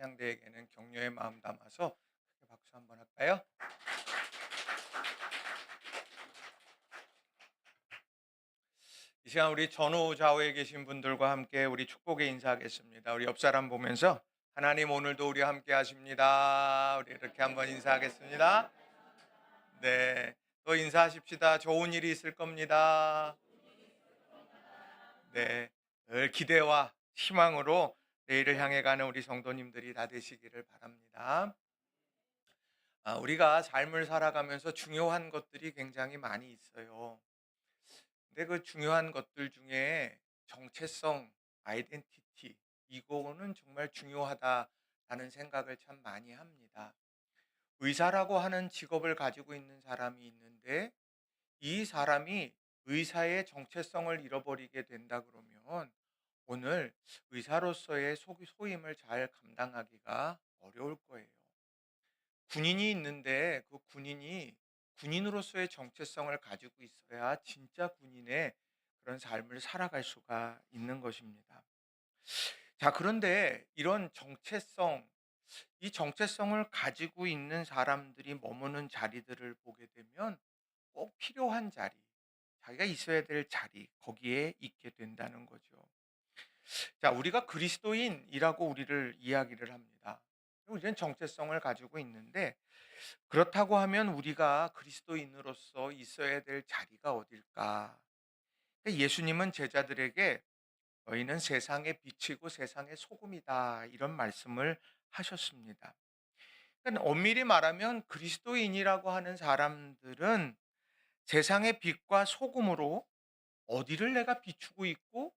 찬양대에게는 격려의 마음 담아서 크게 박수 한번 할까요? 이 시간 우리 전후 좌우에 계신 분들과 함께 우리 축복의 인사하겠습니다. 우리 옆 사람 보면서 하나님 오늘도 우리와 함께 하십니다. 우리 이렇게 한번 인사하겠습니다. 네, 또 인사하십시다. 좋은 일이 있을 겁니다. 네, 늘 기대와 희망으로 내일을 향해 가는 우리 성도님들이 다 되시기를 바랍니다. 우리가 삶을 살아가면서 중요한 것들이 굉장히 많이 있어요. 근데 그 중요한 것들 중에 정체성, 아이덴티티, 이거는 정말 중요하다라는 생각을 참 많이 합니다. 의사라고 하는 직업을 가지고 있는 사람이 있는데 이 사람이 의사의 정체성을 잃어버리게 된다 그러면 오늘 의사로서의 소임을 잘 감당하기가 어려울 거예요. 군인이 있는데 그 군인이 군인으로서의 정체성을 가지고 있어야 진짜 군인의 그런 삶을 살아갈 수가 있는 것입니다. 자, 그런데 이런 정체성, 이 정체성을 가지고 있는 사람들이 머무는 자리들을 보게 되면 꼭 필요한 자리, 자기가 있어야 될 자리, 거기에 있게 된다는 거죠. 자, 우리가 그리스도인이라고 우리를 이야기를 합니다. 우리는 정체성을 가지고 있는데 그렇다고 하면 우리가 그리스도인으로서 있어야 될 자리가 어딜까? 예수님은 제자들에게 너희는 세상의 빛이고 세상의 소금이다 이런 말씀을 하셨습니다. 그러니까 엄밀히 말하면 그리스도인이라고 하는 사람들은 세상의 빛과 소금으로 어디를 내가 비추고 있고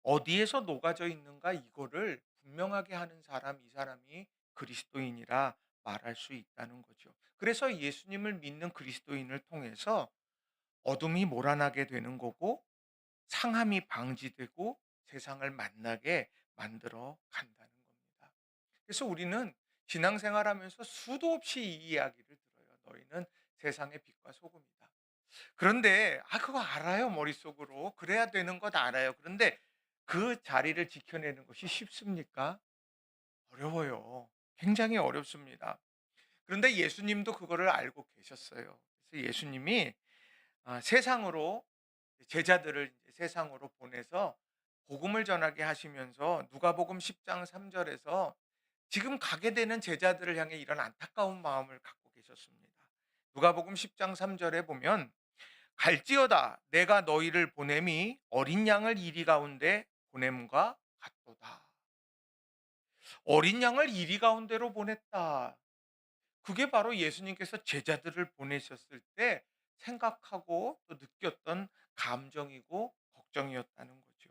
어디에서 녹아져 있는가 이거를 분명하게 하는 사람, 이 사람이 그리스도인이라 말할 수 있다는 거죠. 그래서 예수님을 믿는 그리스도인을 통해서 어둠이 몰아나게 되는 거고 상함이 방지되고 세상을 만나게 만들어 간다는 겁니다. 그래서 우리는 신앙생활하면서 수도 없이 이 이야기를 들어요. 너희는 세상의 빛과 소금이다. 그런데 그거 알아요, 머릿속으로. 그래야 되는 것 알아요. 그런데 그 자리를 지켜내는 것이 쉽습니까? 어려워요. 굉장히 어렵습니다. 그런데 예수님도 그거를 알고 계셨어요. 그래서 예수님이 세상으로 제자들을 이제 세상으로 보내서 복음을 전하게 하시면서 누가복음 10장 3절에서 지금 가게 되는 제자들을 향해 이런 안타까운 마음을 갖고 계셨습니다. 누가복음 10장 3절에 보면 갈지어다 내가 너희를 보냄이 어린 양을 이리 가운데 보냄과 같도다. 어린 양을 이리 가운데로 보냈다. 그게 바로 예수님께서 제자들을 보내셨을 때 생각하고 또 느꼈던 감정이고 걱정이었다는 거죠.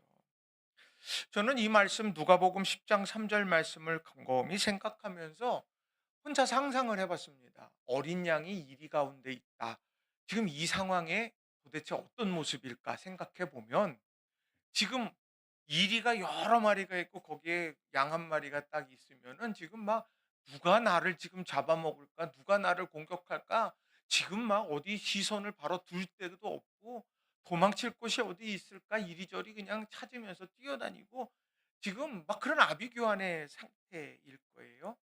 저는 이 말씀 누가복음 10장 3절 말씀을 곰곰이 생각하면서 혼자 상상을 해봤습니다. 어린 양이 이리 가운데 있다. 지금 이 상황에 도대체 어떤 모습일까 생각해 보면 지금 이리가 여러 마리가 있고 거기에 양 한 마리가 딱 있으면은 지금 막 누가 나를 지금 잡아먹을까? 누가 나를 공격할까? 지금 막 어디 시선을 바로 둘 데도 없고 도망칠 곳이 어디 있을까? 이리저리 그냥 찾으면서 뛰어다니고 지금 막 그런 아비규환의 상태일 거예요.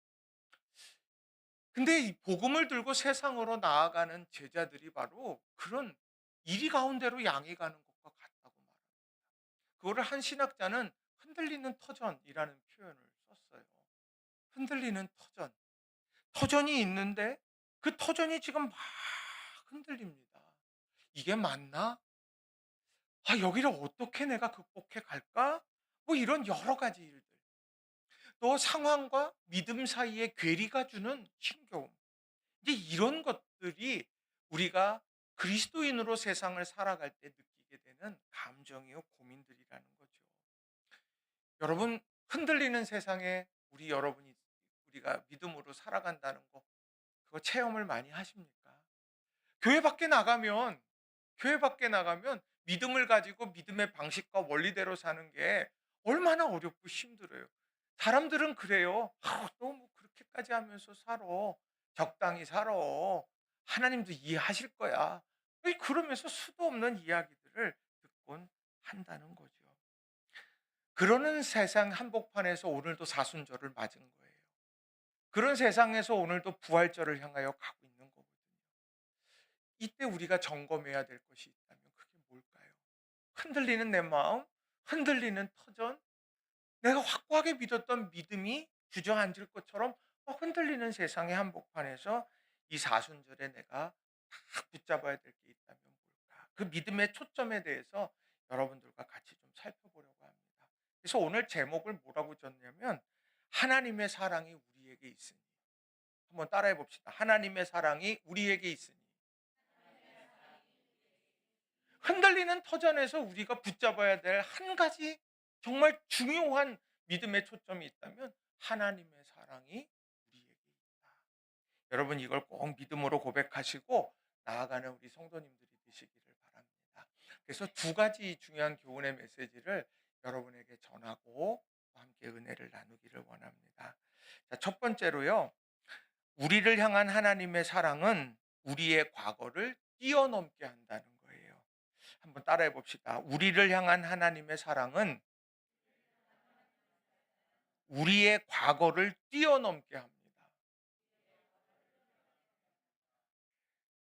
근데 이 복음을 들고 세상으로 나아가는 제자들이 바로 그런 이리 가운데로 양이 가는 것과 같다고 말합니다. 그거를 한 신학자는 흔들리는 터전이라는 표현을 썼어요. 흔들리는 터전. 터전이 있는데 그 터전이 지금 막 흔들립니다. 이게 맞나? 여기를 어떻게 내가 극복해 갈까? 뭐 이런 여러 가지 일들. 또 상황과 믿음 사이에 괴리가 주는 힘겨움. 이제 이런 것들이 우리가 그리스도인으로 세상을 살아갈 때 느끼게 되는 감정이요 고민들이라는 거죠. 여러분, 흔들리는 세상에 우리가 믿음으로 살아간다는 거 그거 체험을 많이 하십니까? 교회 밖에 나가면 교회 밖에 나가면 믿음을 가지고 믿음의 방식과 원리대로 사는 게 얼마나 어렵고 힘들어요. 사람들은 그래요. 너무 그렇게까지 하면서 살아. 적당히 살아. 하나님도 이해하실 거야. 그러면서 수도 없는 이야기들을 듣곤 한다는 거죠. 그러는 세상 한복판에서 오늘도 사순절을 맞은 거예요. 그런 세상에서 오늘도 부활절을 향하여 가고 있는 거거든요. 이때 우리가 점검해야 될 것이 있다면 그게 뭘까요? 흔들리는 내 마음, 흔들리는 터전, 내가 확고하게 믿었던 믿음이 주저앉을 것처럼 흔들리는 세상의 한복판에서 이 사순절에 내가 딱 붙잡아야 될 게 있다면 뭘까? 그 믿음의 초점에 대해서 여러분들과 같이 좀 살펴보려고 합니다. 그래서 오늘 제목을 뭐라고 줬냐면 하나님의 사랑이 우리에게 있으니. 한번 따라해 봅시다. 하나님의 사랑이 우리에게 있으니. 흔들리는 터전에서 우리가 붙잡아야 될 한 가지 정말 중요한 믿음의 초점이 있다면 하나님의 사랑이 우리에게 있다. 여러분 이걸 꼭 믿음으로 고백하시고 나아가는 우리 성도님들이 되시기를 바랍니다. 그래서 두 가지 중요한 교훈의 메시지를 여러분에게 전하고 함께 은혜를 나누기를 원합니다. 자, 첫 번째로요. 우리를 향한 하나님의 사랑은 우리의 과거를 뛰어넘게 한다는 거예요. 한번 따라해 봅시다. 우리를 향한 하나님의 사랑은 우리의 과거를 뛰어넘게 합니다.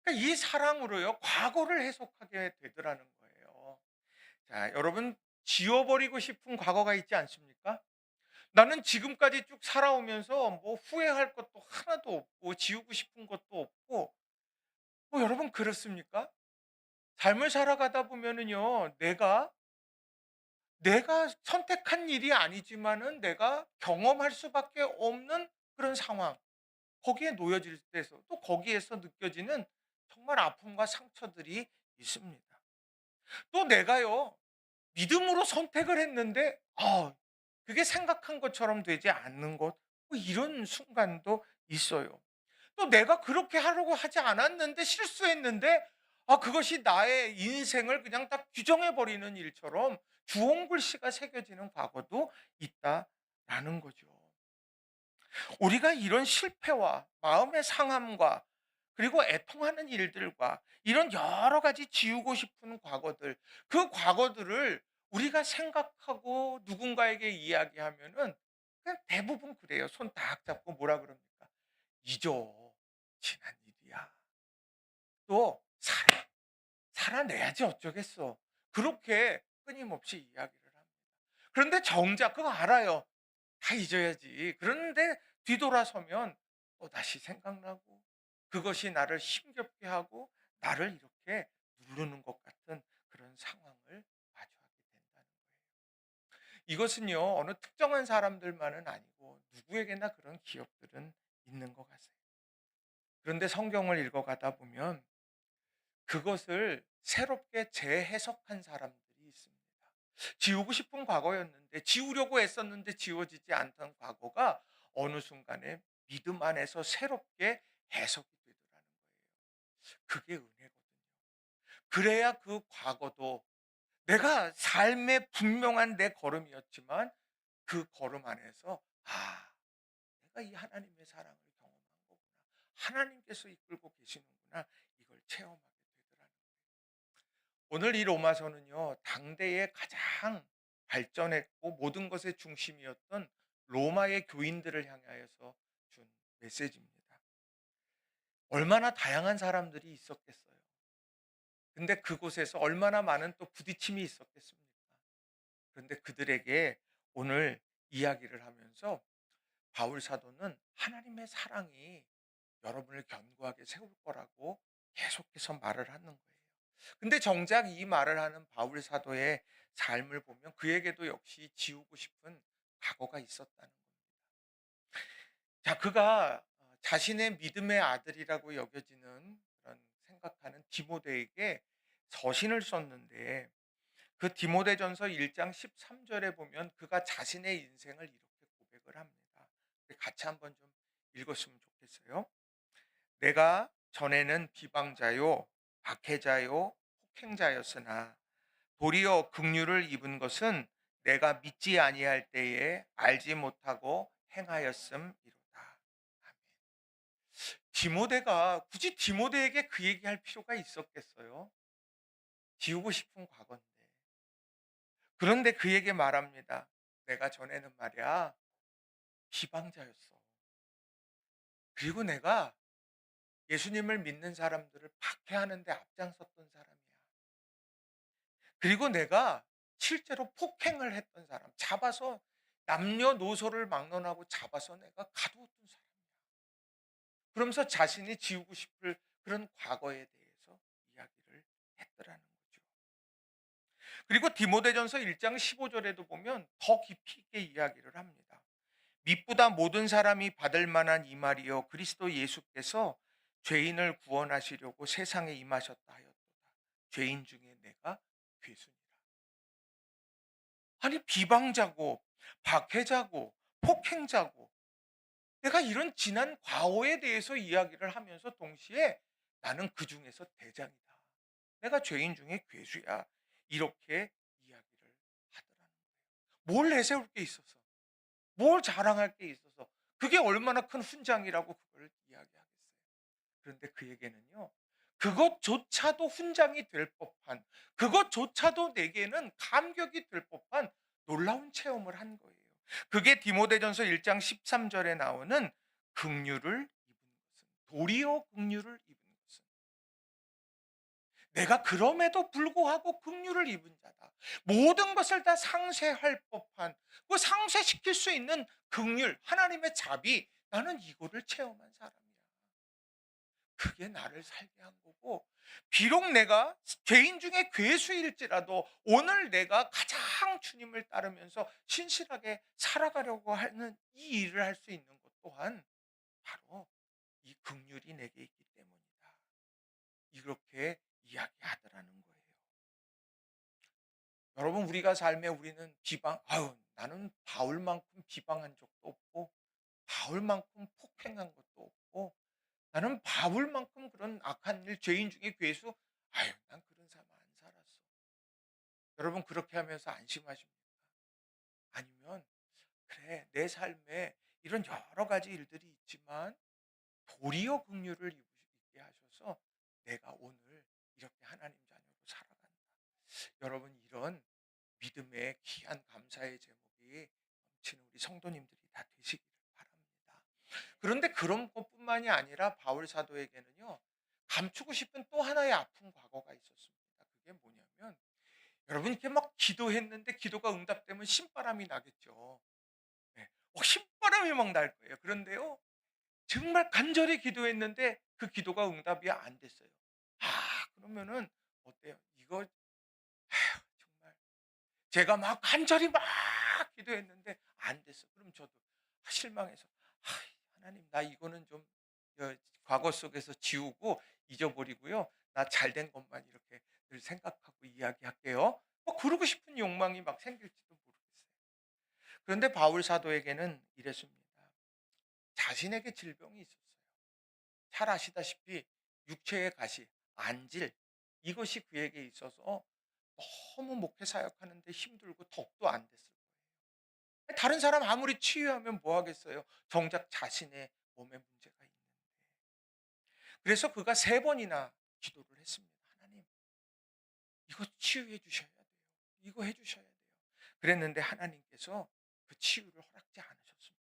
그러니까 이 사랑으로요, 과거를 해석하게 되더라는 거예요. 자, 여러분, 지워버리고 싶은 과거가 있지 않습니까? 나는 지금까지 쭉 살아오면서 뭐 후회할 것도 하나도 없고, 지우고 싶은 것도 없고, 여러분, 그렇습니까? 삶을 살아가다 보면은요, 내가 선택한 일이 아니지만은 내가 경험할 수밖에 없는 그런 상황, 거기에 놓여질 때서 또 거기에서 느껴지는 정말 아픔과 상처들이 있습니다. 또 내가요, 믿음으로 선택을 했는데 그게 생각한 것처럼 되지 않는 것, 이런 순간도 있어요. 또 내가 그렇게 하려고 하지 않았는데 실수했는데 그것이 나의 인생을 그냥 딱 규정해 버리는 일처럼 주홍글씨가 새겨지는 과거도 있다라는 거죠. 우리가 이런 실패와 마음의 상함과 그리고 애통하는 일들과 이런 여러 가지 지우고 싶은 과거들, 그 과거들을 우리가 생각하고 누군가에게 이야기하면은 그냥 대부분 그래요. 손 딱 잡고 뭐라 그럽니까? 잊어. 지난 일이야. 또 살아내야지 어쩌겠어. 그렇게 끊임없이 이야기를 합니다. 그런데 정작 그거 알아요. 다 잊어야지. 그런데 뒤돌아서면 또다시 생각나고 그것이 나를 힘겹게 하고 나를 이렇게 누르는 것 같은 그런 상황을 마주하게 된다는 거예요. 이것은요, 어느 특정한 사람들만은 아니고 누구에게나 그런 기억들은 있는 것 같아요. 그런데 성경을 읽어가다 보면 그것을 새롭게 재해석한 사람들이 있습니다. 지우고 싶은 과거였는데 지우려고 애썼는데 지워지지 않던 과거가 어느 순간에 믿음 안에서 새롭게 해석이 되더라는 거예요. 그게 은혜거든요. 그래야 그 과거도 내가 삶의 분명한 내 걸음이었지만 그 걸음 안에서 내가 이 하나님의 사랑을 경험한 거구나. 하나님께서 이끌고 계시는구나. 이걸 체험하게 되더라는 거예요. 오늘 이 로마서는요, 당대에 가장 발전했고 모든 것의 중심이었던 로마의 교인들을 향하여서 준 메시지입니다. 얼마나 다양한 사람들이 있었겠어요. 근데 그곳에서 얼마나 많은 또 부딪힘이 있었겠습니까? 그런데 그들에게 오늘 이야기를 하면서 바울 사도는 하나님의 사랑이 여러분을 견고하게 세울 거라고 계속해서 말을 하는 거예요. 근데 정작 이 말을 하는 바울 사도의 삶을 보면 그에게도 역시 지우고 싶은 과거가 있었다는 겁니다. 자, 그가 자신의 믿음의 아들이라고 여겨지는 그런 생각하는 디모데에게 서신을 썼는데 그 디모데전서 1장 13절에 보면 그가 자신의 인생을 이렇게 고백을 합니다. 같이 한번 좀 읽었으면 좋겠어요. 내가 전에는 비방자요, 박해자요, 폭행자였으나 도리어 긍휼을 입은 것은 내가 믿지 아니할 때에 알지 못하고 행하였음이로다. 아멘. 디모데가 굳이 디모데에게 그 얘기할 필요가 있었겠어요? 지우고 싶은 과거인데. 그런데 그에게 말합니다. 내가 전에는 말이야 비방자였어. 그리고 내가 예수님을 믿는 사람들을 박해하는 데 앞장섰던 사람이야. 그리고 내가 실제로 폭행을 했던 사람, 잡아서 남녀노소를 막론하고 잡아서 내가 가두었던 사람이야. 그러면서 자신이 지우고 싶을 그런 과거에 대해서 이야기를 했더라는 거죠. 그리고 디모데전서 1장 15절에도 보면 더 깊이 있게 이야기를 합니다. 믿보다 모든 사람이 받을 만한 이 말이요 그리스도 예수께서 죄인을 구원하시려고 세상에 임하셨다 하였도다. 죄인 중에 내가 괴순이라. 아니 비방자고 박해자고 폭행자고 내가 이런 지난 과오에 대해서 이야기를 하면서 동시에 나는 그 중에서 대장이다. 내가 죄인 중에 괴수야. 이렇게 이야기를 하더라는 거예요. 뭘 내세울 게 있어서, 뭘 자랑할 게 있어서, 그게 얼마나 큰 훈장이라고 그걸 이야기하겠어요. 그런데 그에게는요, 그것조차도 훈장이 될 법한, 그것조차도 내게는 감격이 될 법한 놀라운 체험을 한 거예요. 그게 디모데전서 1장 13절에 나오는 긍휼을 입은 것은, 도리어 긍휼을 입은 것은 내가 그럼에도 불구하고 긍휼을 입은 자다. 모든 것을 다 상쇄할 법한, 그 상쇄시킬 수 있는 긍휼, 하나님의 자비, 나는 이거를 체험한 사람이야. 그게 나를 살게 한 거고, 비록 내가 죄인 중에 괴수일지라도 오늘 내가 가장 주님을 따르면서 신실하게 살아가려고 하는 이 일을 할 수 있는 것 또한 바로 이 긍휼이 내게 있기 때문이다. 이렇게 이야기하더라는 거예요. 여러분, 우리가 삶에 우리는 나는 바울만큼 비방한 적도 없고 바울만큼 폭행한 것도 없고 나는 바울만큼 그런 악한 일, 죄인 중에 괴수, 난 그런 삶 안 살았어. 여러분, 그렇게 하면서 안심하십니까? 아니면, 그래, 내 삶에 이런 여러 가지 일들이 있지만, 도리어 긍휼을 있게 하셔서 내가 오늘 이렇게 하나님 자녀로 살아간다. 여러분, 이런 믿음의 귀한 감사의 제목이 넘치는 우리 성도님들이 다 되시기를 바랍니다. 그런데 그런 것뿐만이 아니라 바울 사도에게는요, 감추고 싶은 또 하나의 아픈 과거가 있었습니다. 그게 뭐냐면, 여러분 이렇게 막 기도했는데 기도가 응답되면 신바람이 나겠죠. 네. 신바람이 막 날 거예요. 그런데요, 정말 간절히 기도했는데 그 기도가 응답이 안 됐어요. 그러면은 어때요? 이거 정말 제가 막 간절히 막 기도했는데 안 됐어. 그럼 저도 실망해서 아, 하나님 나 이거는 좀 과거 속에서 지우고 잊어버리고요. 나 잘된 것만 이렇게 늘 생각하고 이야기할게요. 그러고 싶은 욕망이 막 생길지도 모르겠어요. 그런데 바울 사도에게는 이랬습니다. 자신에게 질병이 있었어요. 잘 아시다시피 육체의 가시, 안질 이것이 그에게 있어서 너무 목회 사역하는데 힘들고 덕도 안 됐을 거예요. 다른 사람 아무리 치유하면 뭐 하겠어요? 정작 자신의 몸에 문제가 있는데. 그래서 그가 3번이나 기도를 했습니다. 하나님, 이거 치유해 주셔야 돼요. 이거 해 주셔야 돼요. 그랬는데 하나님께서 그 치유를 허락지 않으셨습니다.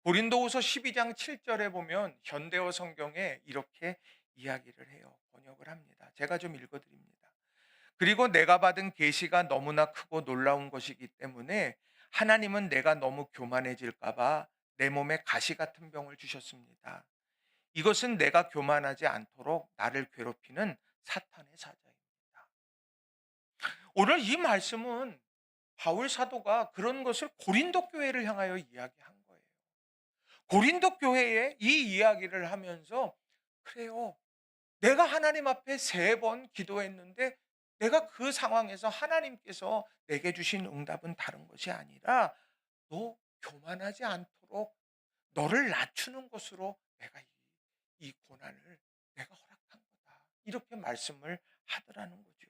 고린도후서 12장 7절에 보면 현대어 성경에 이렇게 이야기를 해요. 번역을 합니다. 제가 좀 읽어 드립니다. 그리고 내가 받은 계시가 너무나 크고 놀라운 것이기 때문에 하나님은 내가 너무 교만해질까 봐 내 몸에 가시 같은 병을 주셨습니다. 이것은 내가 교만하지 않도록 나를 괴롭히는 사탄의 사자입니다. 오늘 이 말씀은 바울 사도가 그런 것을 고린도 교회를 향하여 이야기한 거예요. 고린도 교회에 이 이야기를 하면서 그래요. 내가 하나님 앞에 3번 기도했는데 내가 그 상황에서 하나님께서 내게 주신 응답은 다른 것이 아니라 너 교만하지 않도록 너를 낮추는 것으로 내가 이 고난을 내가 허락한 거다. 이렇게 말씀을 하더라는 거죠.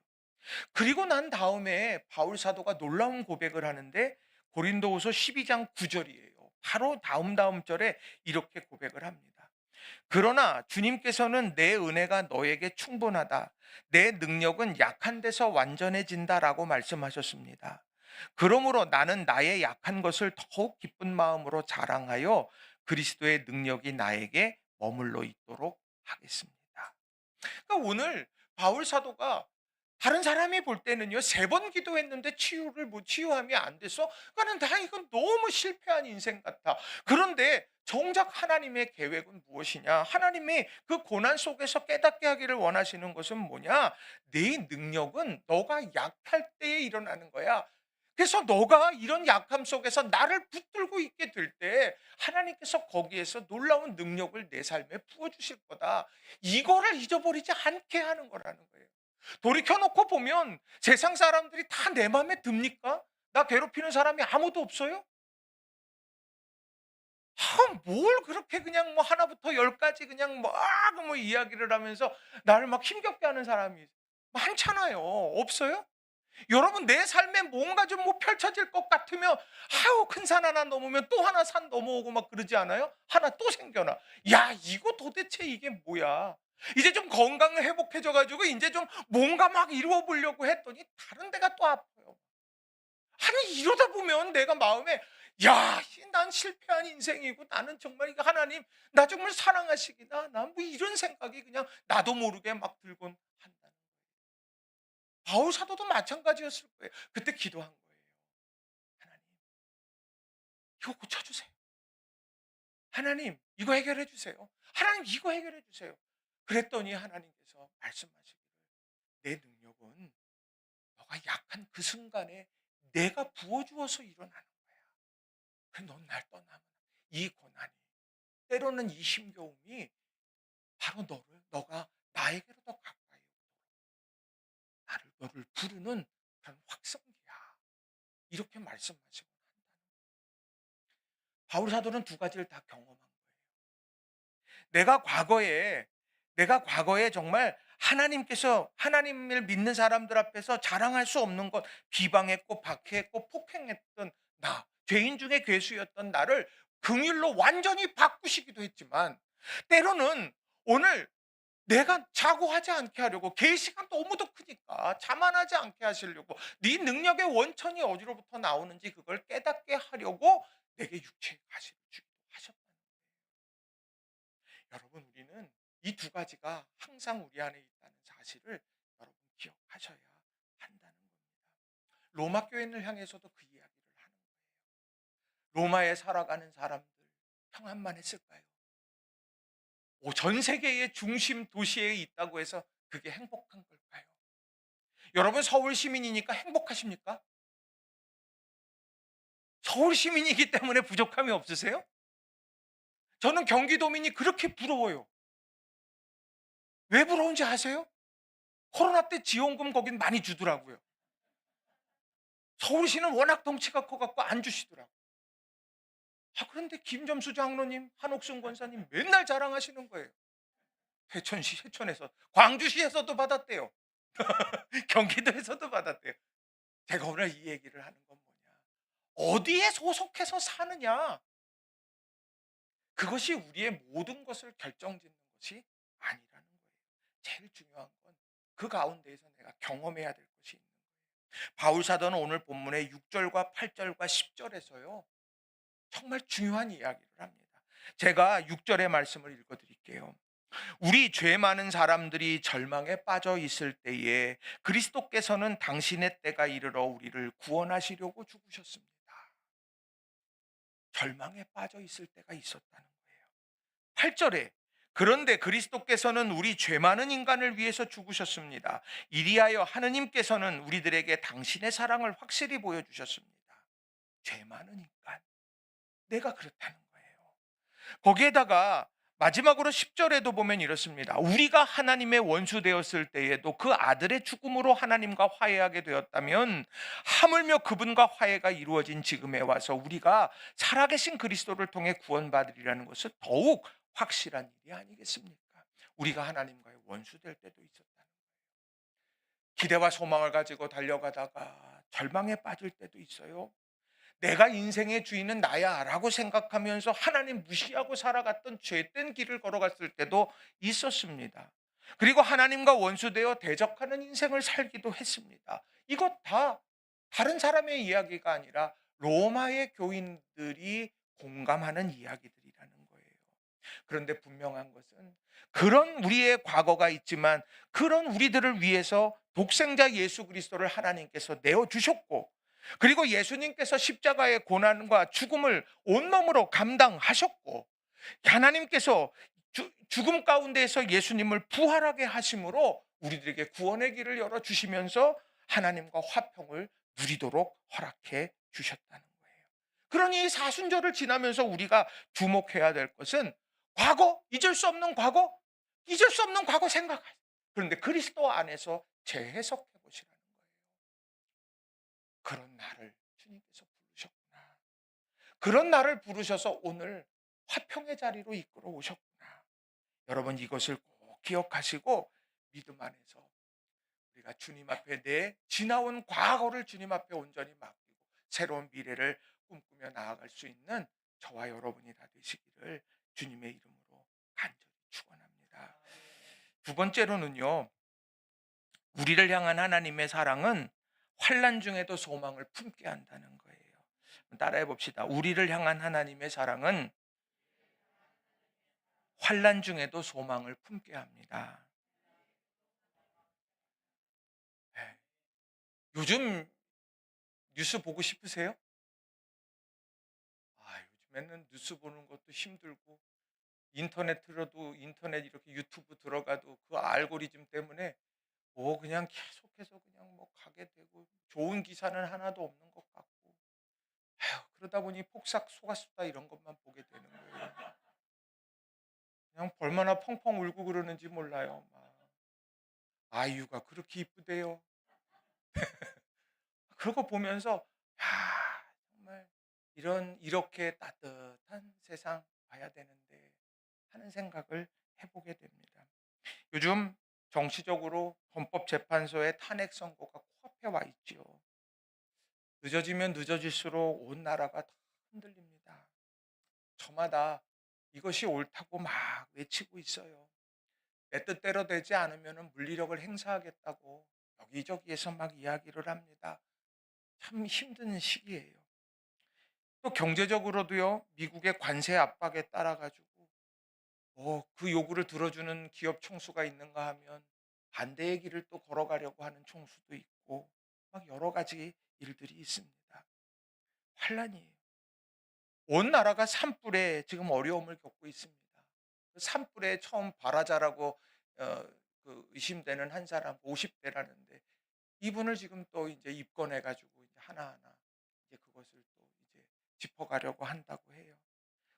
그리고 난 다음에 바울 사도가 놀라운 고백을 하는데 고린도후서 12장 9절이에요. 바로 다음 절에 이렇게 고백을 합니다. 그러나 주님께서는 내 은혜가 너에게 충분하다. 내 능력은 약한 데서 완전해진다라고 말씀하셨습니다. 그러므로 나는 나의 약한 것을 더욱 기쁜 마음으로 자랑하여 그리스도의 능력이 나에게 머물러 있도록 하겠습니다. 그러니까 오늘 바울 사도가 다른 사람이 볼 때는요, 3번 기도했는데 치유함이 안 돼서, 그러니까는 나 이건 너무 실패한 인생 같아. 그런데 정작 하나님의 계획은 무엇이냐? 하나님이 그 고난 속에서 깨닫게 하기를 원하시는 것은 뭐냐? 내 능력은 너가 약할 때에 일어나는 거야. 그래서 너가 이런 약함 속에서 나를 붙들고 있게 될 때 하나님께서 거기에서 놀라운 능력을 내 삶에 부어주실 거다. 이거를 잊어버리지 않게 하는 거라는 거예요. 돌이켜놓고 보면 세상 사람들이 다 내 맘에 듭니까? 나 괴롭히는 사람이 아무도 없어요? 뭘 그렇게 그냥 뭐 하나부터 열까지 그냥 막 뭐 이야기를 하면서 나를 막 힘겹게 하는 사람이 많잖아요. 없어요? 여러분, 내 삶에 뭔가 좀 뭐 펼쳐질 것 같으면 아우 큰 산 하나 넘으면 또 하나 산 넘어오고 막 그러지 않아요? 하나 또 생겨나. 야, 이거 도대체 이게 뭐야? 이제 좀 건강을 회복해져 가지고 이제 좀 뭔가 막 이루어 보려고 했더니 다른 데가 또 아파요. 아니, 이러다 보면 내가 마음에 야, 난 실패한 인생이고 나는 정말 이거 하나님 나 정말 사랑하시기나 나 뭐 이런 생각이 그냥 나도 모르게 막 들곤 한다. 바울 사도도 마찬가지였을 거예요. 그때 기도한 거예요. 하나님, 이거 고쳐주세요. 하나님, 이거 해결해 주세요. 하나님, 이거 해결해 주세요. 그랬더니 하나님께서 말씀하시기를 내 능력은 너가 약한 그 순간에 내가 부어주어서 일어나는 거야. 그래, 넌 날 떠나면 이 고난이 때로는 이 힘겨움이 바로 너가 나에게로 더 가까이 너를 부르는 그런 확성기야. 이렇게 말씀하시고 바울 사도는 두 가지를 다 경험한 거예요. 내가 과거에 내가 과거에 정말 하나님께서 하나님을 믿는 사람들 앞에서 자랑할 수 없는 것, 비방했고 박해했고 폭행했던 나, 죄인 중에 괴수였던 나를 긍휼로 완전히 바꾸시기도 했지만 때로는 오늘 내가 자고하지 않게 하려고 계시가 너무도 크니까 자만하지 않게 하시려고 네 능력의 원천이 어디로부터 나오는지 그걸 깨닫게 하려고 내게 육체의 가시를 주기도 하셨다. 여러분, 우리는 이 두 가지가 항상 우리 안에 있다는 사실을 여러분 기억하셔야 한다는 겁니다. 로마 교인을 향해서도 그 이야기를 하는 거예요. 로마에 살아가는 사람들 평안만 했을까요? 전 세계의 중심 도시에 있다고 해서 그게 행복한 걸까요? 여러분, 서울 시민이니까 행복하십니까? 서울 시민이기 때문에 부족함이 없으세요? 저는 경기도민이 그렇게 부러워요. 왜 부러운지 아세요? 코로나 때 지원금 거긴 많이 주더라고요. 서울시는 워낙 덩치가 커갖고 안 주시더라고요. 그런데 김점수 장로님, 한옥순 권사님 맨날 자랑하시는 거예요. 회천시, 회천에서, 광주시에서도 받았대요. 경기도에서도 받았대요. 제가 오늘 이 얘기를 하는 건 뭐냐? 어디에 소속해서 사느냐? 그것이 우리의 모든 것을 결정짓는 것이 아니라는 거예요. 제일 중요한 건 그 가운데에서 내가 경험해야 될 것이 있는 거예요. 바울 사도는 오늘 본문의 6절과 8절과 10절에서요. 정말 중요한 이야기를 합니다. 제가 6절의 말씀을 읽어 드릴게요. 우리 죄 많은 사람들이 절망에 빠져 있을 때에 그리스도께서는 당신의 때가 이르러 우리를 구원하시려고 죽으셨습니다. 절망에 빠져 있을 때가 있었다는 거예요. 8절에 그런데 그리스도께서는 우리 죄 많은 인간을 위해서 죽으셨습니다. 이리하여 하느님께서는 우리들에게 당신의 사랑을 확실히 보여주셨습니다. 죄 많은 인간, 내가 그렇다는 거예요. 거기에다가 마지막으로 10절에도 보면 이렇습니다. 우리가 하나님의 원수 되었을 때에도 그 아들의 죽음으로 하나님과 화해하게 되었다면 하물며 그분과 화해가 이루어진 지금에 와서 우리가 살아계신 그리스도를 통해 구원받으리라는 것은 더욱 확실한 일이 아니겠습니까? 우리가 하나님과의 원수 될 때도 있었다는 거예요. 기대와 소망을 가지고 달려가다가 절망에 빠질 때도 있어요. 내가 인생의 주인은 나야 라고 생각하면서 하나님 무시하고 살아갔던 죄된 길을 걸어갔을 때도 있었습니다. 그리고 하나님과 원수되어 대적하는 인생을 살기도 했습니다. 이것 다 다른 사람의 이야기가 아니라 로마의 교인들이 공감하는 이야기들이라는 그런데 분명한 것은 그런 우리의 과거가 있지만 그런 우리들을 위해서 독생자 예수 그리스도를 하나님께서 내어 주셨고, 그리고 예수님께서 십자가의 고난과 죽음을 온몸으로 감당하셨고, 하나님께서 죽음 가운데에서 예수님을 부활하게 하심으로 우리들에게 구원의 길을 열어 주시면서 하나님과 화평을 누리도록 허락해 주셨다는 거예요. 그러니 사순절을 지나면서 우리가 주목해야 될 것은 과거, 잊을 수 없는 과거, 잊을 수 없는 과거 생각하세요. 그런데 그리스도 안에서 재해석해 보시라는 거예요. 그런 나를 주님께서 부르셨구나. 그런 나를 부르셔서 오늘 화평의 자리로 이끌어 오셨구나. 여러분, 이것을 꼭 기억하시고 믿음 안에서 우리가 주님 앞에 내 지나온 과거를 주님 앞에 온전히 맡기고 새로운 미래를 꿈꾸며 나아갈 수 있는 저와 여러분이 다 되시기를 주님의 이름으로 간절히 축원합니다. 두 번째로는요, 우리를 향한 하나님의 사랑은 환난 중에도 소망을 품게 한다는 거예요. 따라해 봅시다. 우리를 향한 하나님의 사랑은 환난 중에도 소망을 품게 합니다. 네. 요즘 뉴스 보고 싶으세요? 요즘에는 뉴스 보는 것도 힘들고, 인터넷 이렇게 유튜브 들어가도 그 알고리즘 때문에 그냥 계속해서 그냥 가게 되고, 좋은 기사는 하나도 없는 것 같고, 그러다 보니 폭삭 속았수다 이런 것만 보게 되는 거예요. 그냥 얼마나 펑펑 울고 그러는지 몰라요. 아이유가 그렇게 이쁘대요. 그러고 보면서 정말 이렇게 따뜻한 세상 봐야 되는데 하는 생각을 해보게 됩니다. 요즘 정치적으로 헌법재판소의 탄핵 선고가 코앞에 와 있지요. 늦어지면 늦어질수록 온 나라가 다 흔들립니다. 저마다 이것이 옳다고 막 외치고 있어요. 내 뜻대로 되지 않으면 물리력을 행사하겠다고 여기저기에서 막 이야기를 합니다. 참 힘든 시기예요. 또 경제적으로도요, 미국의 관세 압박에 따라 가지고 그 요구를 들어주는 기업 총수가 있는가 하면 반대의 길을 또 걸어가려고 하는 총수도 있고, 막 여러 가지 일들이 있습니다. 환란이에요. 온 나라가 산불에 지금 어려움을 겪고 있습니다. 그 산불에 처음 발화자라고 의심되는 한 사람 50대라는데, 이분을 지금 또 이제 입건해 가지고 이제 하나하나 이제 그것을 또 이제 짚어가려고 한다고 해요.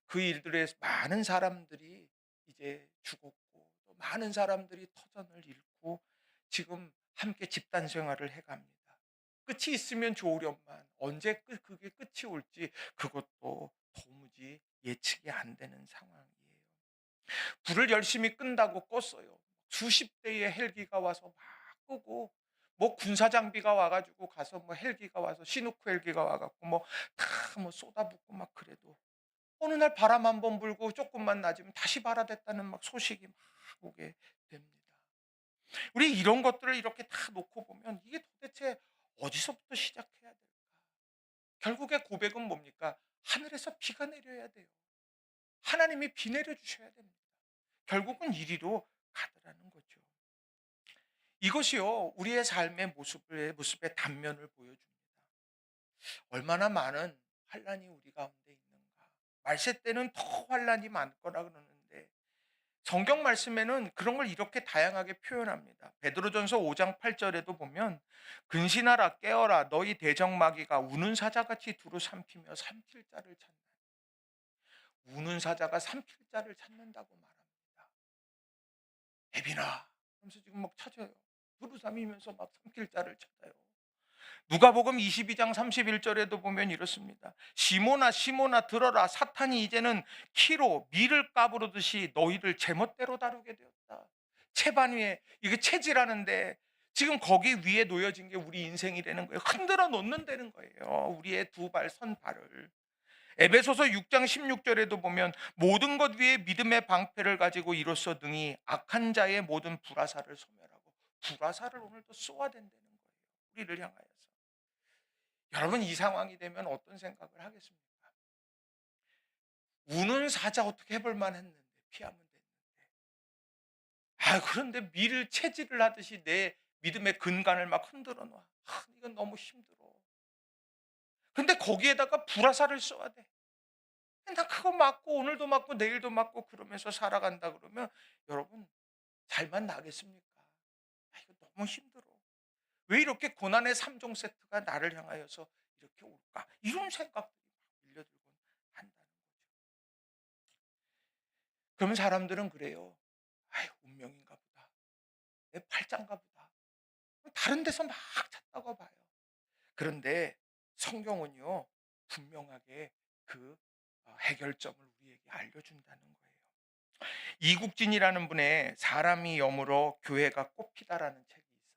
그 일들에 많은 사람들이 이제 죽었고, 또 많은 사람들이 터전을 잃고 지금 함께 집단 생활을 해갑니다. 끝이 있으면 좋으련만 언제 그게 끝이 올지 그것도 도무지 예측이 안 되는 상황이에요. 불을 열심히 끈다고 껐어요. 수십 대의 헬기가 와서 막 끄고, 군사 장비가 와가지고 가서 헬기가 와서 시누크 헬기가 와갖고 다 쏟아붓고 막 그래도 어느 날 바람 한 번 불고 조금만 낮으면 다시 발화됐다는 막 소식이 막 오게 됩니다. 우리 이런 것들을 이렇게 다 놓고 보면 이게 도대체 어디서부터 시작해야 될까? 결국에 고백은 뭡니까? 하늘에서 비가 내려야 돼요. 하나님이 비 내려 주셔야 됩니다. 결국은 이리로 가더라는 거죠. 이것이요, 우리의 삶의 모습의 단면을 보여줍니다. 얼마나 많은 환란이 우리 가운데 있는가. 말세 때는 더 환란이 많거나 그러는데 성경 말씀에는 그런 걸 이렇게 다양하게 표현합니다. 베드로전서 5장 8절에도 보면 근신하라 깨어라 너희 대적마귀가 우는 사자같이 두루 삼키며 삼킬 자를 찾나. 우는 사자가 삼킬 자를 찾는다고 말합니다. 애비나 그러면서 지금 막 찾아요. 두루 삼이면서 막 삼킬 자를 찾아요. 누가복음 22장 31절에도 보면 이렇습니다. 시몬아 시몬아 들어라 사탄이 이제는 키로 밀을 까부르듯이 너희를 제멋대로 다루게 되었다. 채반 위에 이게 체질하는데 지금 거기 위에 놓여진 게 우리 인생이라는 거예요. 흔들어 놓는다는 거예요. 우리의 두 발 선발을. 에베소서 6장 16절에도 보면 모든 것 위에 믿음의 방패를 가지고 이로써 능히 악한 자의 모든 불화살을 소멸하고, 불화살을 오늘도 쏘아야 된다는 거예요. 우리를 향하여서. 여러분, 이 상황이 되면 어떤 생각을 하겠습니까? 우는 사자 어떻게 해볼 만했는데 피하면 됐는데. 그런데 밀을 채질을 하듯이 내 믿음의 근간을 막 흔들어 놔. 이건 너무 힘들어. 근데 거기에다가 불화살을 쏘아야 돼. 나 그거 맞고 오늘도 맞고 내일도 맞고 그러면서 살아간다 그러면 여러분 잘만 나겠습니까? 이거 너무 힘들어. 왜 이렇게 고난의 3종 세트가 나를 향하여서 이렇게 올까? 이런 생각들이 막 밀려들곤 한다는 거죠. 그러면 사람들은 그래요. 운명인가 보다. 내 팔자인가 보다. 다른 데서 막 찾다가 봐요. 그런데 성경은요, 분명하게 그 해결점을 우리에게 알려준다는 거예요. 이국진이라는 분의 사람이 여물어 교회가 꽃피다라는 책이 있어요.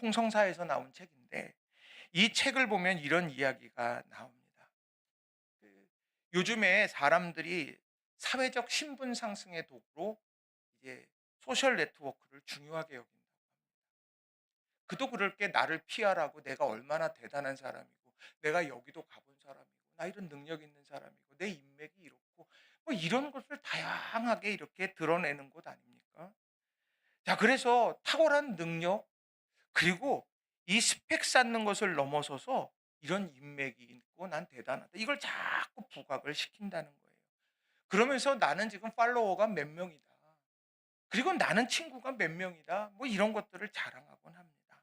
홍성사에서 나온 책인데 이 책을 보면 이런 이야기가 나옵니다. 그 요즘에 사람들이 사회적 신분 상승의 도구로 이제 소셜 네트워크를 중요하게 여긴다고 합니다. 그도 그럴 게 나를 피하라고 내가 얼마나 대단한 사람이고 내가 여기도 가본 사람이고 나 이런 능력 있는 사람이고 내 인맥이 이렇고 뭐 이런 것을 다양하게 이렇게 드러내는 곳 아닙니까? 자, 그래서 탁월한 능력 그리고 이 스펙 쌓는 것을 넘어서서 이런 인맥이 있고 난 대단하다. 이걸 자꾸 부각을 시킨다는 거예요. 그러면서 나는 지금 팔로워가 몇 명이다. 그리고 나는 친구가 몇 명이다. 뭐 이런 것들을 자랑하곤 합니다.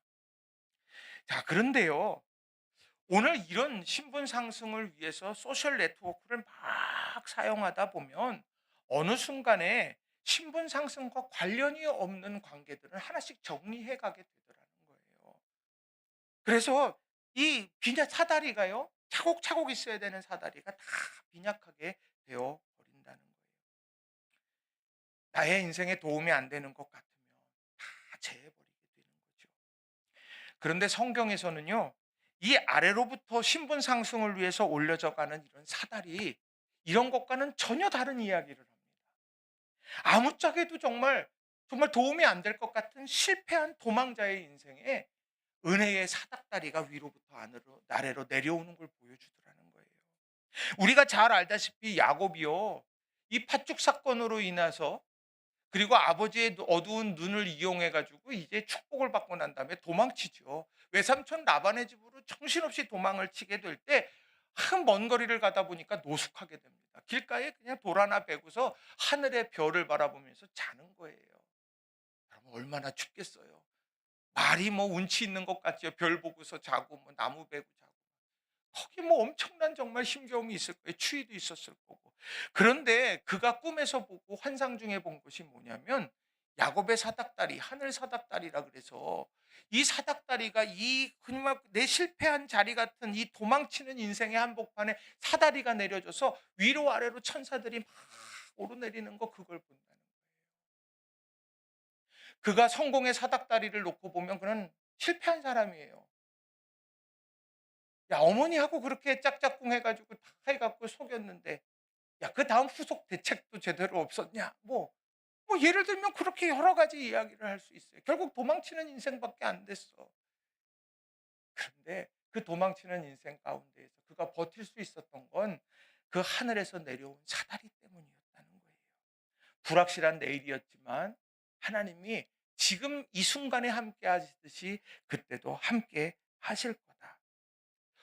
자, 그런데요. 오늘 이런 신분 상승을 위해서 소셜 네트워크를 막 사용하다 보면 어느 순간에 신분 상승과 관련이 없는 관계들은 하나씩 정리해 가게 되더라는 거예요. 그래서 이 빈약 사다리가요. 차곡차곡 있어야 되는 사다리가 다 빈약하게 되어 버린다는 거예요. 나의 인생에 도움이 안 되는 것 같으면 다 제해버리게 되는 거죠. 그런데 성경에서는요. 이 아래로부터 신분 상승을 위해서 올려져 가는 이런 사다리 이런 것과는 전혀 다른 이야기를 합니다. 아무짝에도 정말 도움이 안 될 것 같은 실패한 도망자의 인생에 은혜의 사닥다리가 위로부터 안으로 아래로 내려오는 걸 보여주더라는 거예요. 우리가 잘 알다시피 야곱이요. 이 팥죽 사건으로 인해서 그리고 아버지의 어두운 눈을 이용해 가지고 이제 축복을 받고 난 다음에 도망치죠. 외삼촌 라반의 집으로 정신없이 도망을 치게 될 때 한 먼 거리를 가다 보니까 노숙하게 됩니다. 길가에 그냥 돌 하나 베고서 하늘의 별을 바라보면서 자는 거예요. 여러분 얼마나 춥겠어요. 말이 뭐 운치 있는 것 같죠. 별 보고서 자고 뭐 나무 베고 자고. 거기 뭐 엄청난 정말 힘겨움이 있을 거예요. 추위도 있었을 거고. 그런데 그가 꿈에서 보고 환상 중에 본 것이 뭐냐면 야곱의 사닥다리, 하늘 사닥다리라 그래서 이 사닥다리가 이 정말 내 실패한 자리 같은 이 도망치는 인생의 한복판에 사다리가 내려져서 위로 아래로 천사들이 막 오르내리는 거 그걸 본다는 거예요. 그가 성공의 사닥다리를 놓고 보면 그는 실패한 사람이에요. 야, 어머니하고 그렇게 짝짝꿍 해가지고 다 해갖고 속였는데, 야, 그 다음 후속 대책도 제대로 없었냐? 뭐 예를 들면 그렇게 여러 가지 이야기를 할 수 있어요. 결국 도망치는 인생밖에 안 됐어. 그런데 그 도망치는 인생 가운데에서 그가 버틸 수 있었던 건 그 하늘에서 내려온 사다리 때문이었다는 거예요. 불확실한 내일이었지만 하나님이 지금 이 순간에 함께 하시듯이 그때도 함께 하실 거다.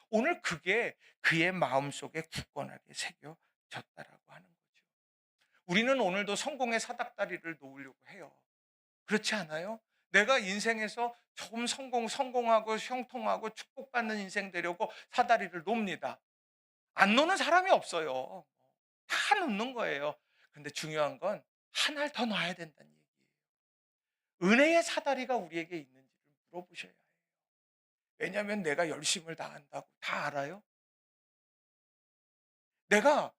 오늘 그게 그의 마음속에 굳건하게 새겨졌다라고 하는 거죠. 우리는 오늘도 성공의 사닥다리를 놓으려고 해요. 그렇지 않아요? 내가 인생에서 조금 성공하고 형통하고 축복받는 인생 되려고 사다리를 놉니다. 안 놓는 사람이 없어요. 다 놓는 거예요. 근데 중요한 건 하나를 더 놔야 된다는 얘기예요. 은혜의 사다리가 우리에게 있는지를 물어보셔야 해요. 왜냐하면 내가 열심을 다한다고 다 알아요? 내가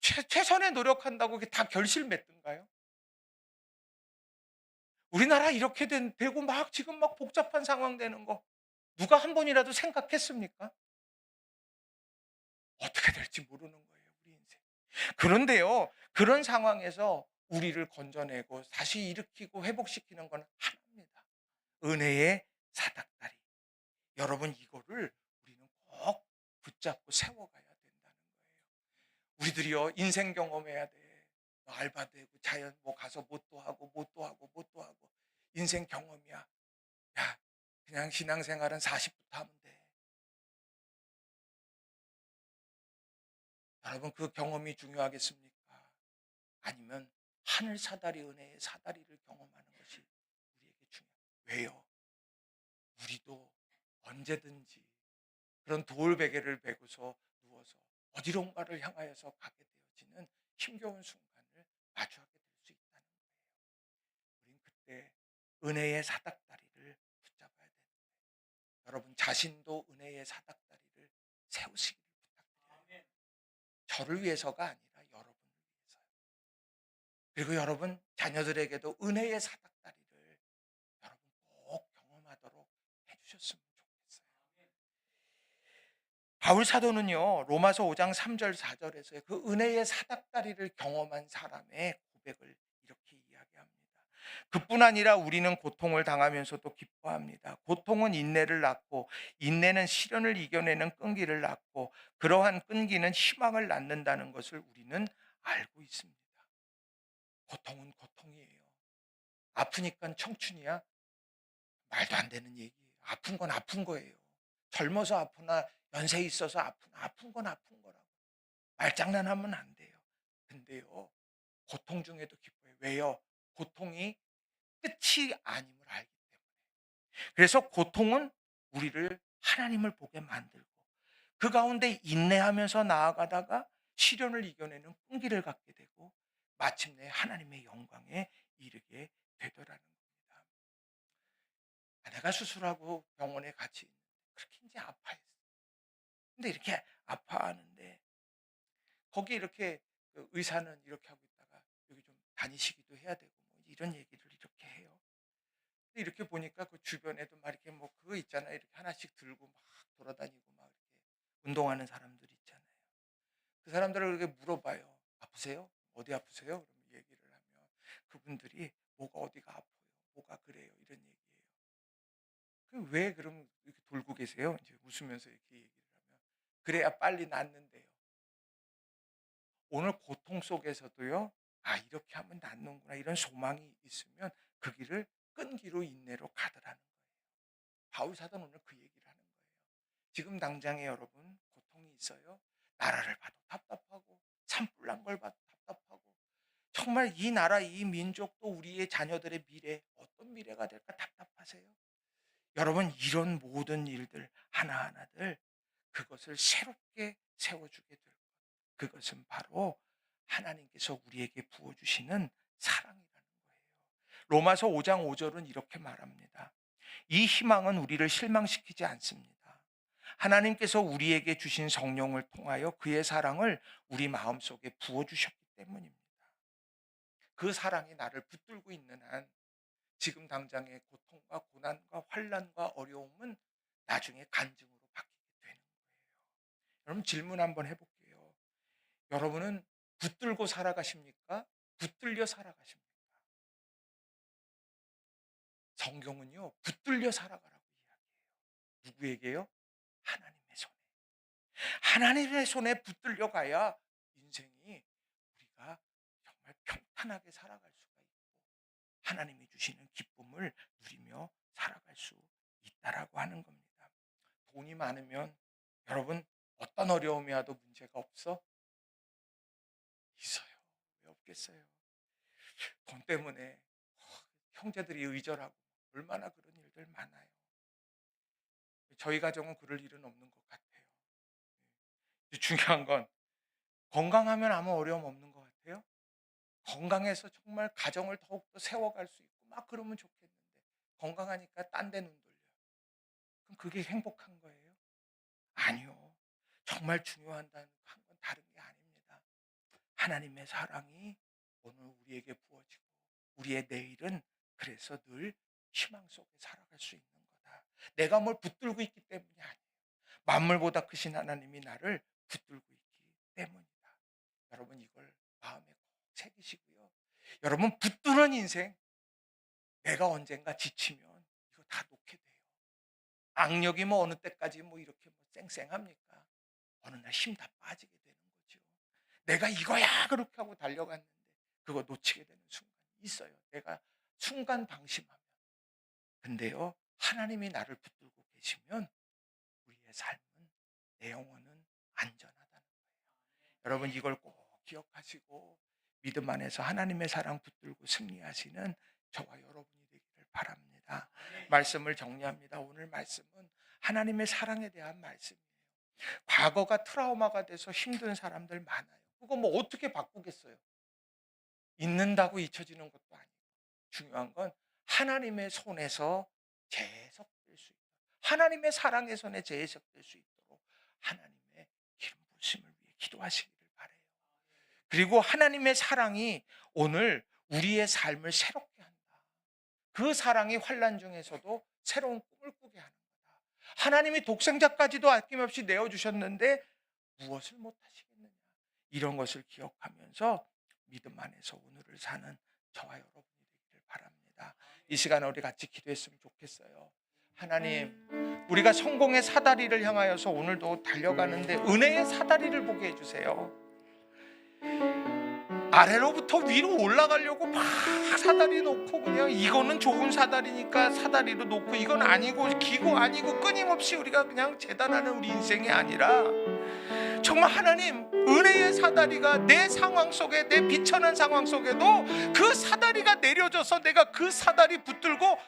최선의 노력한다고 그게 다 결실맺든가요? 우리나라 이렇게 되고 막 지금 막 복잡한 상황 되는 거 누가 한 번이라도 생각했습니까? 어떻게 될지 모르는 거예요, 우리 인생. 그런데요, 그런 상황에서 우리를 건져내고 다시 일으키고 회복시키는 건 하나입니다. 은혜의 사닥다리. 여러분 이거를 우리는 꼭 붙잡고 세워가야 된다는 거예요. 우리들이요 인생 경험해야 돼. 뭐 알바도 하고 자연 뭐 가서 뭣도 하고 뭣도 하고 뭣도 하고 인생 경험이야. 야, 그냥 신앙생활은 40부터 하면 돼. 여러분 그 경험이 중요하겠습니까? 아니면 하늘 사다리 은혜의 사다리를 경험하는 것이 우리에게 중요해요. 왜요? 우리도 언제든지 그런 돌베개를 베고서 누워서 어디론가를 향하여서 가게 되어지는 힘겨운 순간을 마주하게 될 수 있다는 거예요. 우린 그때 은혜의 사닥다리를 붙잡아야 됩니다. 여러분 자신도 은혜의 사닥다리를 세우시기를 부탁드려요. 저를 위해서가 아니라 여러분을 위해서요. 그리고 여러분 자녀들에게도 은혜의 사닥다리를 여러분 꼭 경험하도록 해주셨으면 좋겠어요. 바울 사도는요 로마서 5장 3절 4절에서 그 은혜의 사닥다리를 경험한 사람의 고백을 이렇게 이야기합니다. 그뿐 아니라 우리는 고통을 당하면서도 기뻐합니다. 고통은 인내를 낳고 인내는 시련을 이겨내는 끈기를 낳고 그러한 끈기는 희망을 낳는다는 것을 우리는 알고 있습니다. 고통은 고통이에요. 아프니까 청춘이야? 말도 안 되는 얘기예요. 아픈 건 아픈 거예요. 젊어서 아프나 연세 있어서 아프나 아픈 건 아픈 거라고. 말장난하면 안 돼요. 근데요, 고통 중에도 기뻐요. 왜요? 고통이 끝이 아님을 알기 때문에. 그래서 고통은 우리를 하나님을 보게 만들고 그 가운데 인내하면서 나아가다가 시련을 이겨내는 끈기를 갖게 되고 마침내 하나님의 영광에 이르게 되더라는 겁니다. 아내가 수술하고 병원에 같이 있는데 그렇게 이제 아파했어요. 근데 이렇게 아파하는데 거기 이렇게 그 의사는 이렇게 하고 있다가 여기 좀 다니시기도 해야 되고 뭐 이런 얘기를 이렇게 해요. 근데 이렇게 보니까 그 주변에도 막 이렇게 뭐 그거 있잖아요. 이렇게 하나씩 들고 막 돌아다니고 막 이렇게 운동하는 사람들 있잖아요. 그 사람들을 이렇게 물어봐요. 아프세요? 어디 아프세요? 그러면 얘기를 하면 그분들이 뭐가 어디가 아파요. 뭐가 그래요. 이런 얘기예요. 그 왜 그럼 이렇게 돌고 계세요? 이제 웃으면서 이렇게 얘기를 하면 그래야 빨리 낫는데요. 오늘 고통 속에서도요. 아 이렇게 하면 낫는구나 이런 소망이 있으면 그 길을 끈기로 인내로 가더라는 거예요. 바울 사도는 오늘 그 얘기를 하는 거예요. 지금 당장에 여러분 고통이 있어요. 나라를 봐도 답답하고 산불난 걸 봐도 답답하고 정말 이 나라 이 민족도 우리의 자녀들의 미래 어떤 미래가 될까 답답하세요. 여러분 이런 모든 일들 하나하나들 그것을 새롭게 세워주게 될 것. 그것은 바로 하나님께서 우리에게 부어주시는 사랑이라는 거예요. 로마서 5장 5절은 이렇게 말합니다. 이 희망은 우리를 실망시키지 않습니다. 하나님께서 우리에게 주신 성령을 통하여 그의 사랑을 우리 마음속에 부어주셨기 때문입니다. 그 사랑이 나를 붙들고 있는 한 지금 당장의 고통과 고난과 환난과 어려움은 나중에 간증으로 바뀌게 되는 거예요. 여러분 질문 한번 해볼게요. 여러분은 붙들고 살아가십니까? 붙들려 살아가십니까? 성경은요, 붙들려 살아가라고 이야기해요. 누구에게요? 하나님의 손에. 하나님의 손에 붙들려 가야 인생이 우리가 정말 평탄하게 살아갈 수가 있고 하나님이 주시는 기쁨을 누리며 살아갈 수 있다라고 하는 겁니다. 돈이 많으면 여러분 어떤 어려움이 와도 문제가 없어? 있어요. 왜 없겠어요? 돈 때문에 형제들이 의절하고 얼마나 그런 일들 많아요. 저희 가정은 그럴 일은 없는 것 같아요. 중요한 건 건강하면 아무 어려움 없는 것 같아요. 건강해서 정말 가정을 더욱더 세워갈 수 있고 막 그러면 좋겠는데 건강하니까 딴 데 눈 돌려. 그럼 그게 행복한 거예요? 아니요. 정말 중요하다는 건 다른 게 아닙니다. 하나님의 사랑이 오늘 우리에게 부어지고 우리의 내일은 그래서 늘 희망 속에 살아갈 수 있는 거다. 내가 뭘 붙들고 있기 때문이 아니에요. 만물보다 크신 하나님이 나를 붙들고 있기 때문이다. 여러분 이걸 마음에 꼭 새기시고요. 여러분 붙드는 인생 내가 언젠가 지치면 이거 다 놓게 돼요. 악력이 뭐 어느 때까지 뭐 이렇게 뭐 쌩쌩합니까? 어느 날 힘 다 빠지게 되는 거죠. 내가 이거야 그렇게 하고 달려갔는데 그거 놓치게 되는 순간이 있어요. 내가 순간 방심하면. 근데요, 하나님이 나를 붙들고 계시면 우리의 삶은, 내 영혼은 안전하다는 거예요. 여러분, 이걸 꼭 기억하시고 믿음 안에서 하나님의 사랑 붙들고 승리하시는 저와 여러분이 되기를 바랍니다. 말씀을 정리합니다. 오늘 말씀은 하나님의 사랑에 대한 말씀이에요. 과거가 트라우마가 돼서 힘든 사람들 많아요. 그거 뭐 어떻게 바꾸겠어요? 잊는다고 잊혀지는 것도 아니고, 중요한 건 하나님의 손에서 재해석될 수 있도록, 하나님의 사랑의 손에 재해석될 수 있도록 하나님의 기름 부으심을 위해 기도하시기를 바라요. 그리고 하나님의 사랑이 오늘 우리의 삶을 새롭게 한다. 그 사랑이 환난 중에서도 새로운 꿈을 꾸게 하는 거다. 하나님이 독생자까지도 아낌없이 내어주셨는데 무엇을 못하시겠느냐. 이런 것을 기억하면서 믿음 안에서 오늘을 사는 저와 여러분이 되기를 바랍니다. 이 시간에 우리 같이 기도했으면 좋겠어요. 하나님, 우리가 성공의 사다리를 향하여서 오늘도 달려가는데 은혜의 사다리를 보게 해주세요. 아래로부터 위로 올라가려고 막 사다리 놓고 그냥 이거는 좋은 사다리니까 사다리로 놓고, 이건 아니고 기고 아니고 끊임없이 우리가 그냥 재단하는 우리 인생이 아니라, 정말 하나님 은혜의 사다리가 내 상황 속에, 내 비천한 상황 속에도 그 사다리가 내려져서 내가 그 사다리 붙들고